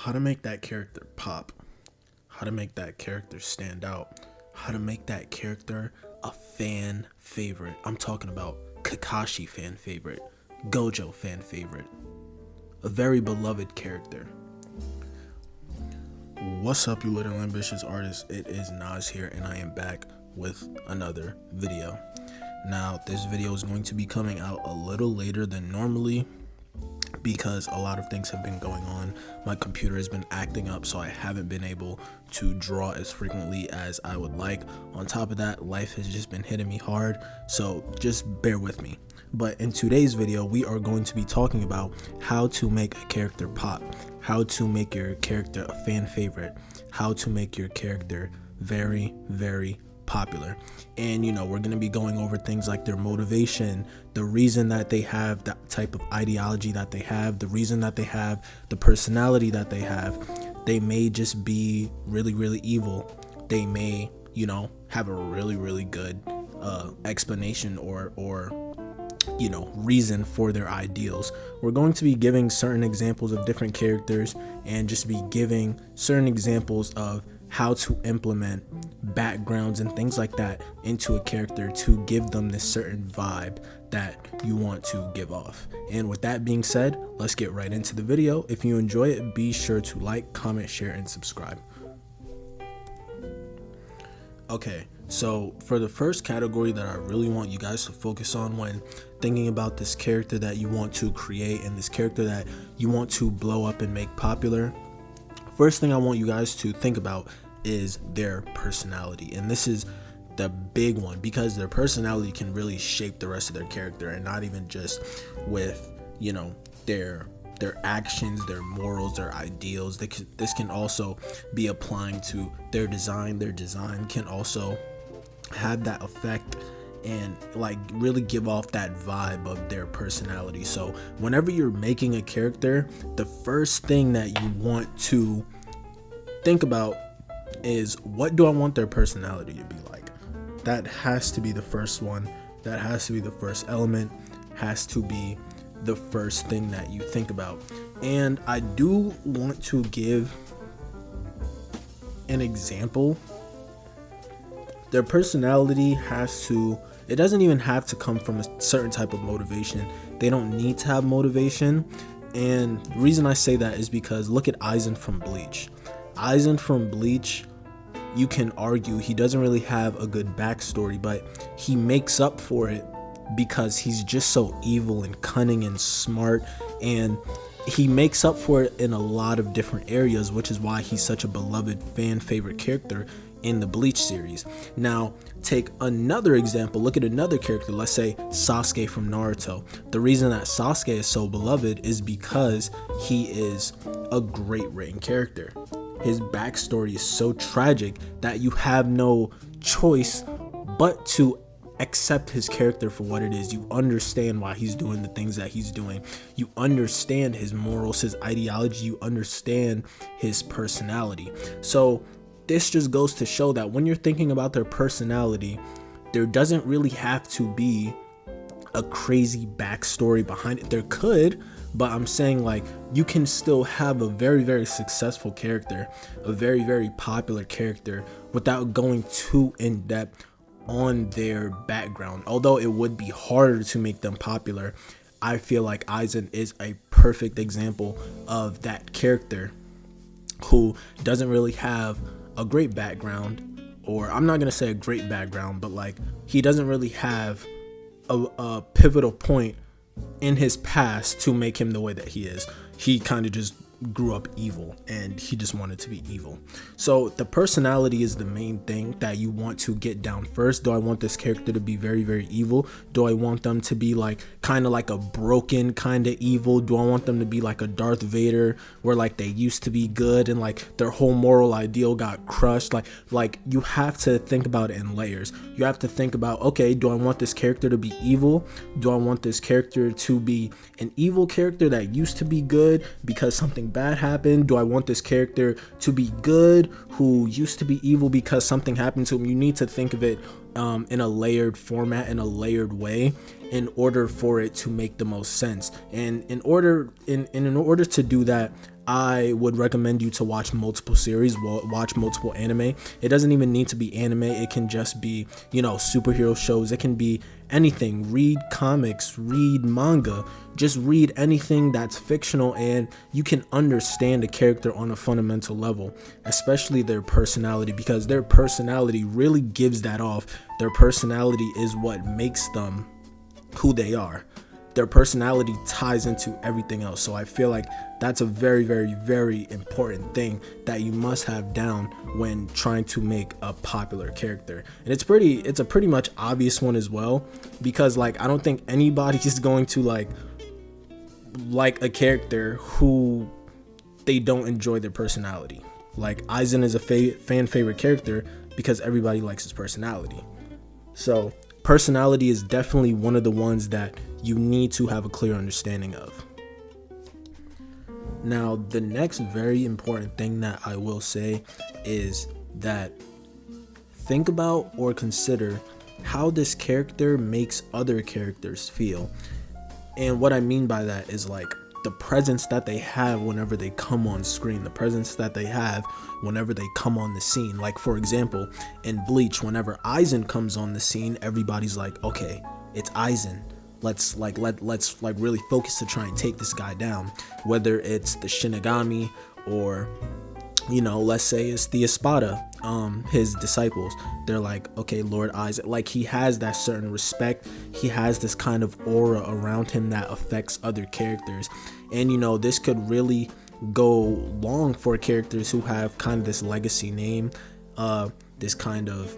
how to make that character pop, how to make that character stand out, how to make that character a fan favorite. I'm talking about Kakashi fan favorite, Gojo fan favorite, a very beloved character. What's up, you little ambitious artists? It is Nas here, and I am back with another video. Now, this video is going to be coming out a little later than normally because a lot of things have been going on. My computer has been acting up, so I haven't been able to draw as frequently as I would like. On top of that, life has just been hitting me hard, so just bear with me. But in today's video, we are going to be talking about how to make a character pop, how to make your character a fan favorite, how to make your character very, very popular. And we're going to be going over things like their motivation, the reason that they have that type of ideology that they have, the reason that they have the personality that they have. They may just be really, really evil. They may, have a really, really good explanation or reason for their ideals. We're going to be giving certain examples of different characters and just be giving certain examples of how to implement backgrounds and things like that into a character to give them this certain vibe that you want to give off. And with that being said, let's get right into the video. If you enjoy it, be sure to like, comment, share, and subscribe. Okay, so for the first category that I really want you guys to focus on when thinking about this character that you want to create and this character that you want to blow up and make popular, first thing I want you guys to think about is their personality. And this is the big one because their personality can really shape the rest of their character, and not even just with their actions, their morals, their ideals. This can also be applying to their design. Their design can also have that effect and really give off that vibe of their personality. So whenever you're making a character, the first thing that you want to think about is, what do I want their personality to be like? That has to be the first one. That has to be the first element, has to be the first thing that you think about. And I do want to give an example. Their personality it doesn't even have to come from a certain type of motivation. They don't need to have motivation. And the reason I say that is because look at Aizen from Bleach. Aizen from Bleach, you can argue he doesn't really have a good backstory, but he makes up for it because he's just so evil and cunning and smart, and he makes up for it in a lot of different areas, which is why he's such a beloved fan favorite character in the Bleach series. Now, take another example. Look at another character. Let's say Sasuke from Naruto. The reason that Sasuke is so beloved is because he is a great written character. His backstory is so tragic that you have no choice but to accept his character for what it is. You understand why he's doing the things that he's doing. You understand his morals, his ideology. You understand his personality. So this just goes to show that when you're thinking about their personality, there doesn't really have to be a crazy backstory behind it. There could, but I'm saying you can still have a very, very successful character, a very, very popular character, without going too in depth on their background. Although it would be harder to make them popular, I feel like Aizen is a perfect example of that character who doesn't really have a great background, or I'm not gonna say a great background, but he doesn't really have a pivotal point in his past to make him the way that he is. He kind of just grew up evil and he just wanted to be evil. So the personality is the main thing that you want to get down first. Do I want this character to be very, very evil? Do I want them to be kind of like a broken kind of evil? Do I want them to be like a Darth Vader where they used to be good and their whole moral ideal got crushed? You have to think about it in layers. You have to think about, okay, do I want this character to be evil? Do I want this character to be an evil character that used to be good because something bad happened? Do I want this character to be good who used to be evil because something happened to him? You need to think of it in a layered format, in a layered way, in order for it to make the most sense. And in order to do that, I would recommend you to watch multiple series, watch multiple anime. It doesn't even need to be anime. It can just be, superhero shows. It can be anything. Read comics, read manga, just read anything that's fictional, and you can understand a character on a fundamental level, especially their personality, because their personality really gives that off. Their personality is what makes them who they are. Their personality ties into everything else. So I feel like that's a very, very, very important thing that you must have down when trying to make a popular character. And it's a pretty much obvious one as well, because I don't think anybody is going to like a character who they don't enjoy their personality. Like Aizen is a fan favorite character because everybody likes his personality. So personality is definitely one of the ones that you need to have a clear understanding of. Now, the next very important thing that I will say is that think about or consider how this character makes other characters feel. And what I mean by that is the presence that they have whenever they come on screen, the presence that they have whenever they come on the scene. Like, for example, in Bleach, whenever Aizen comes on the scene, everybody's like, okay, it's Aizen. Let's really focus to try and take this guy down. Whether it's the Shinigami or, let's say it's the Espada, his disciples. They're like, okay, Lord Aizen. Like, he has that certain respect. He has this kind of aura around him that affects other characters. And, this could really go long for characters who have kind of this legacy name, this kind of,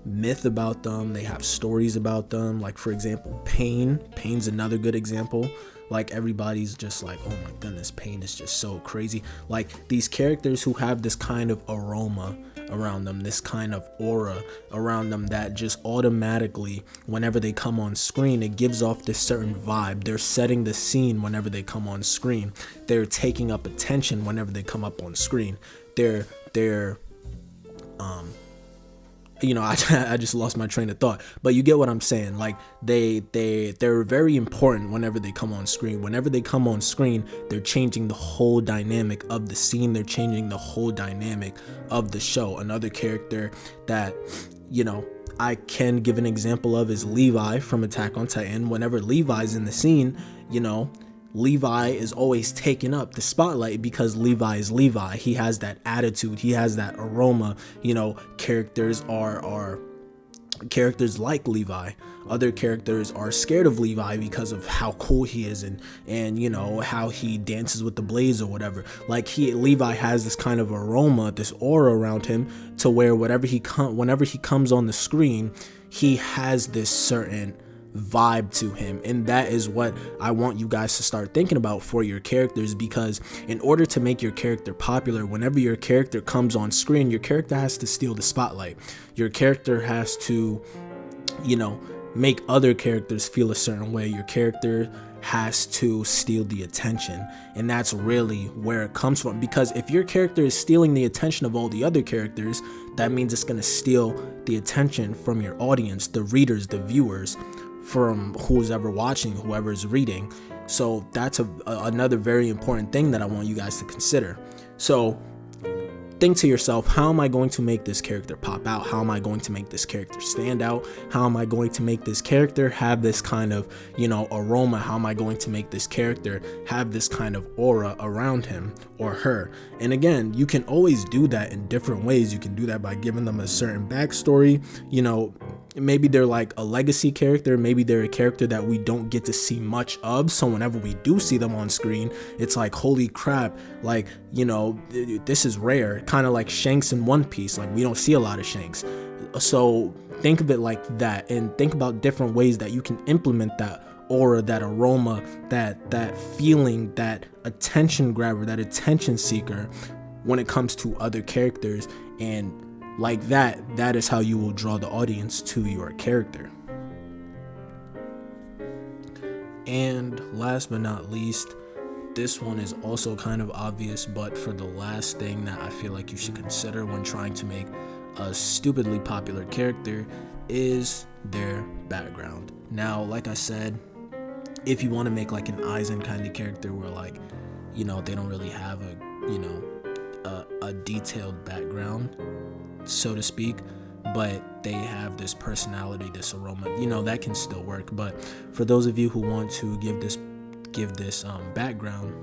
myth about them. They have stories about them. Like, for example, Pain's another good example. Like, everybody's just like, oh my goodness, Pain is just so crazy. Like, these characters who have this kind of aroma around them, this kind of aura around them that just automatically, whenever they come on screen, it gives off this certain vibe. They're setting the scene whenever they come on screen. They're taking up attention whenever they come up on screen. I just lost my train of thought, but you get what I'm saying. Like, they're very important whenever they come on screen. Whenever they come on screen, they're changing the whole dynamic of the scene. They're changing the whole dynamic of the show. Another character that, I can give an example of is Levi from Attack on Titan. Whenever Levi's in the scene, Levi is always taking up the spotlight because Levi is Levi. He has that attitude. He has that aroma. Characters are characters like Levi. Other characters are scared of Levi because of how cool he is and how he dances with the blades or whatever. Like, Levi has this kind of aroma, this aura around him, to where whenever he comes on the screen, he has this certain vibe to him. And that is what I want you guys to start thinking about for your characters, because in order to make your character popular, whenever your character comes on screen, your character has to steal the spotlight. Your character has to make other characters feel a certain way. Your character has to steal the attention, and that's really where it comes from. Because if your character is stealing the attention of all the other characters, that means it's going to steal the attention from your audience, the readers, the viewers, from who's ever watching, whoever's reading. So that's another very important thing that I want you guys to consider. So think to yourself, how am I going to make this character pop out? How am I going to make this character stand out? How am I going to make this character have this kind of, aroma? How am I going to make this character have this kind of aura around him or her? And again, you can always do that in different ways. You can do that by giving them a certain backstory. Maybe they're like a legacy character. Maybe they're a character that we don't get to see much of. So whenever we do see them on screen, it's like, holy crap, like, this is rare. Kind of like Shanks in One Piece. Like, we don't see a lot of Shanks. So think of it like that, and think about different ways that you can implement that aura, that aroma, that feeling, that attention grabber, that attention seeker when it comes to other characters. And like that is how you will draw the audience to your character. And last but not least, this one is also kind of obvious, but for the last thing that I feel like you should consider when trying to make a stupidly popular character is their background. Now, like I said, if you want to make like an Aizen kind of character where, like, they don't really have a detailed background, so to speak, but they have this personality, this aroma, that can still work. But for those of you who want to give this background,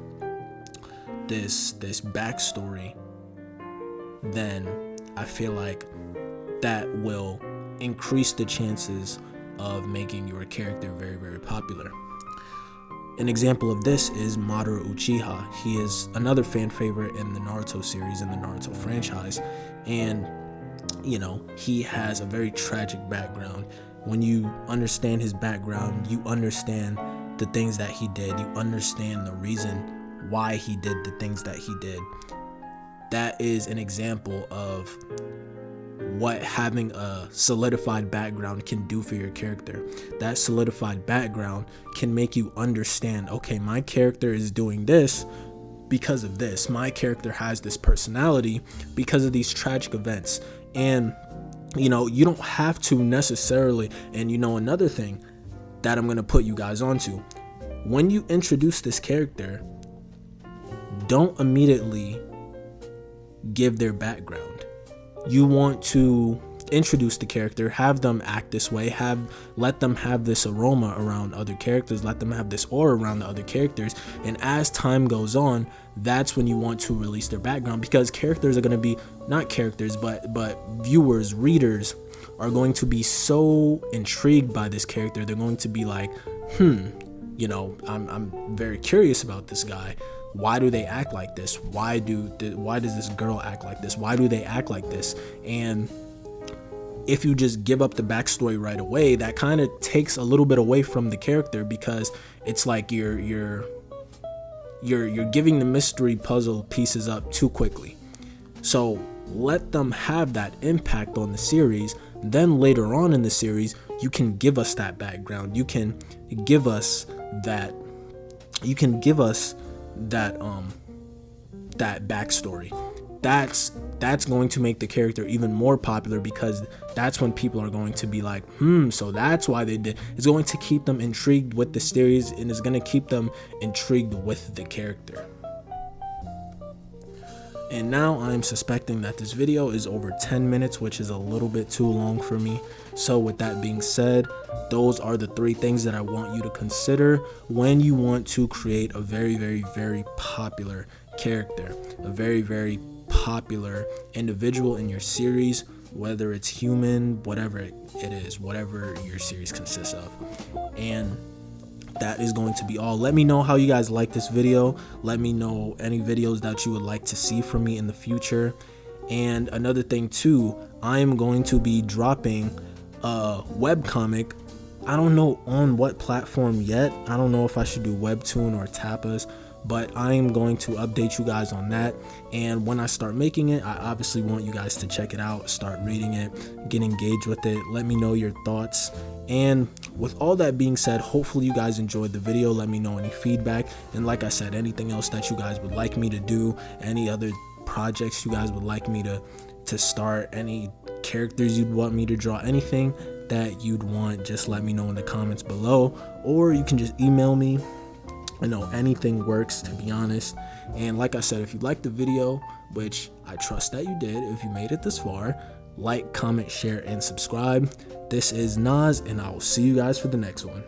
this backstory, then I feel like that will increase the chances of making your character very, very popular. An example of this is Madara Uchiha. He is another fan favorite in the Naruto series, in the Naruto franchise, and he has a very tragic background. When you understand his background, you understand the things that he did, you understand the reason why he did the things that he did. That is an example of what having a solidified background can do for your character. That solidified background can make you understand, okay, my character is doing this because of this. My character has this personality because of these tragic events. And you don't have to necessarily, and another thing that I'm going to put you guys onto, when you introduce this character, don't immediately give their background. You want to introduce the character, have them act this way, let them have this aroma around other characters, let them have this aura around the other characters, and as time goes on, that's when you want to release their background, because characters are going to be, not characters, but viewers, readers are going to be so intrigued by this character. They're going to be like, I'm very curious about this guy. Why do they act like this? Why does this girl act like this? Why do they act like this? And if you just give up the backstory right away, that kind of takes a little bit away from the character, because it's like you're giving the mystery puzzle pieces up too quickly. So let them have that impact on the series. Then later on in the series, you can give us that background. You can give us that backstory. That's going to make the character even more popular, because that's when people are going to be like, so that's why they did. It's going to keep them intrigued with the series, and it's going to keep them intrigued with the character. And now I'm suspecting that this video is over 10 minutes, which is a little bit too long for me. So with that being said, those are the 3 things that I want you to consider when you want to create a very, very, very popular character, a very, very popular individual in your series, whether it's human, whatever it is, whatever your series consists of. And that is going to be all. Let me know how you guys like this video. Let me know any videos that you would like to see from me in the future. And another thing too, I am going to be dropping a webcomic. I don't know on what platform yet. I don't know if I should do Webtoon or Tapas, but I am going to update you guys on that. And when I start making it, I obviously want you guys to check it out, start reading it, get engaged with it. Let me know your thoughts. And with all that being said, hopefully you guys enjoyed the video. Let me know any feedback. And like I said, anything else that you guys would like me to do, any other projects you guys would like me to start, any characters you'd want me to draw, anything that you'd want, just let me know in the comments below, or you can just email me. Anything works, to be honest. And like I said, if you liked the video, which I trust that you did, if you made it this far, like, comment, share, and subscribe. This is Nas, and I will see you guys for the next one.